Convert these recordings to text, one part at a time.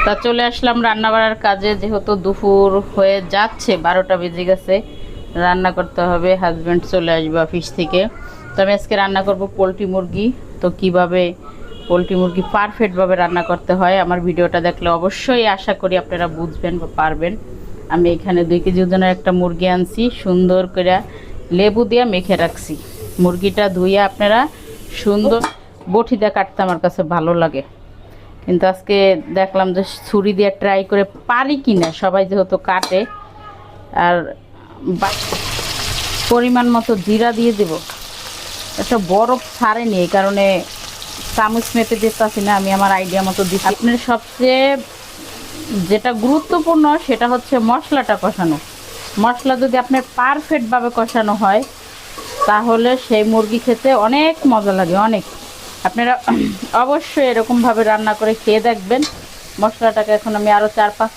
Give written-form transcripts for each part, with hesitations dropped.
তা চলে আসলাম রান্না বাড়ার কাজে, যেহেতু দুপুর হয়ে যাচ্ছে, 12টা বেজে গেছে। রান্না করতে হবে, হাজব্যান্ড চলে আসবে অফিস থেকে। তো আমি আজকে রান্না করব পোলট্রি মুরগি। তো কিভাবে পোলট্রি মুরগি পারফেক্টভাবে রান্না করতে হয় আমার ভিডিওটা দেখলে অবশ্যই আশা করি আপনারা বুঝবেন বা পারবেন। আমি এখানে 2 কেজি ওজনের একটা মুরগি আনছি, সুন্দর করে লেবু দিয়ে মেখে রাখছি। মুরগিটা ধুইয়া আপনারা সুন্দর বটি দিয়ে কাটতে আমার কাছে ভালো লাগে, কিন্তু আজকে দেখলাম যে ছুরি দিয়ে ট্রাই করে পারি কি না। সবাই যেহেতু কাটে, আর পরিমাণ মতো জিরা দিয়ে দেব। একটা বরফ ছাড়েনি, এই কারণে চামচ মেপে দিতেছি না, আমি আমার আইডিয়া মতো দিচ্ছি। আপনার সবচেয়ে যেটা গুরুত্বপূর্ণ সেটা হচ্ছে মশলাটা কষানো। মশলা যদি আপনার পারফেক্টভাবে কষানো হয় তাহলে সেই মুরগি খেতে অনেক মজা লাগে, অনেক। আপনারা অবশ্যই এরকমভাবে রান্না করে খেয়ে দেখবেন। মশলাটাকে এখন আমি আরও 4-5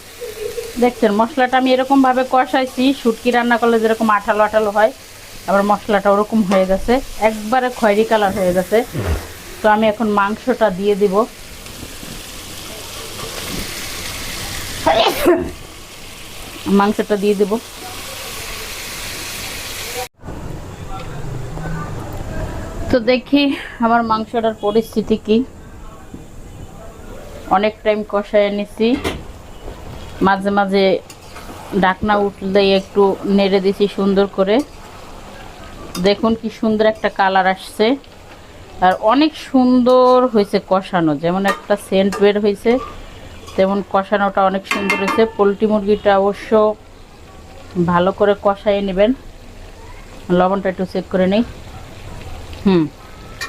দেখছেন, মশলাটা আমি এরকমভাবে কষাইছি, শুটকি রান্না করলে যেরকম আঠালো আঠালো হয়, আবার মশলাটা ওরকম হয়ে গেছে, একবারে খয়েরি কালার হয়ে গেছে। তো আমি এখন মাংসটা দিয়ে দিব। মাংসটা দিয়ে দেব। তো দেখি আমার মাংসটার পরিস্থিতি কি। অনেক টাইম কষায় নিছি, মাঝে মাঝে ঢাকনা উঠলে একটু নেড়ে দিছি সুন্দর করে। দেখুন কি সুন্দর একটা কালার আসছে, আর অনেক সুন্দর হয়েছে কষানো। যেমন একটা সেন্ট বের হয়েছে, তেমন কষানোটা অনেক সুন্দর হয়েছে। পোলট্রি মুরগিটা অবশ্য ভালো করে কষাইয়ে নেবেন। লবণটা একটু চেক করে নিই।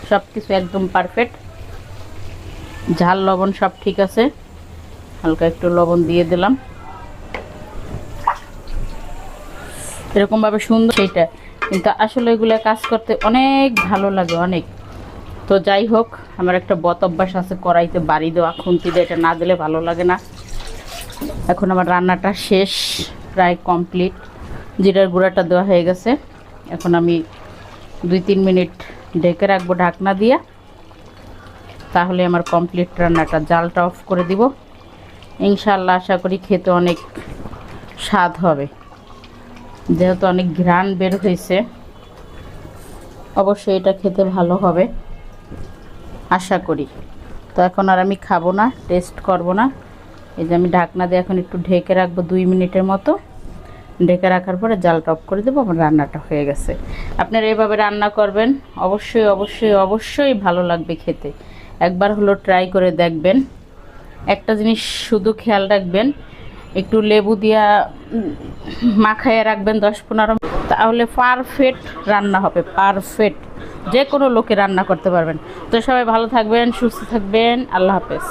সব কিছু একদম পারফেক্ট, ঝাল লবণ সব ঠিক আছে। হালকা একটু লবণ দিয়ে দিলাম, এরকমভাবে সুন্দর সেইটা। কিন্তু আসলে এগুলো কাজ করতে অনেক ভালো লাগে, অনেক। তো যাই হোক, আমার একটা বদ অভ্যাস আছে কড়াইতে বাড়ি দেওয়া, খুন্তি দিয়ে, এটা না দিলে ভালো লাগে না। এখন আমার রান্নাটা শেষ, প্রায় কমপ্লিট। জিরার গুঁড়াটা দেওয়া হয়ে গেছে। এখন আমি 2-3 মিনিট ঢেকে রাখবো ঢাকনা দিয়ে, তাহলে আমার কমপ্লিট রান্নাটা। জালটা অফ করে দিব। ইনশাআল্লাহ আশা করি খেতে অনেক স্বাদ হবে, যেহেতু অনেক ঘ্রাণ বের হয়েছে। অবশ্যই এটা খেতে ভালো হবে আশা করি। তো এখন আর আমি খাবো না, টেস্ট করব না। এই যে আমি ঢাকনা দিয়ে এখন একটু ঢেকে রাখবো 2 মিনিটের মতো। ঢেকে রাখার পরে জালটা অফ করে দেবো। আমার রান্নাটা হয়ে গেছে। আপনারা এইভাবে রান্না করবেন, অবশ্যই অবশ্যই অবশ্যই ভালো লাগবে খেতে। একবার হলো ট্রাই করে দেখবেন। একটা জিনিস শুধু খেয়াল রাখবেন, একটু লেবু দিয়া মাখাইয়ে রাখবেন 10-15 মিনিট, তাহলে পারফেক্ট রান্না হবে, পারফেক্ট। যে কোনো লোকে রান্না করতে পারবেন। তো সবাই ভালো থাকবেন, সুস্থ থাকবেন। আল্লাহ হাফেজ।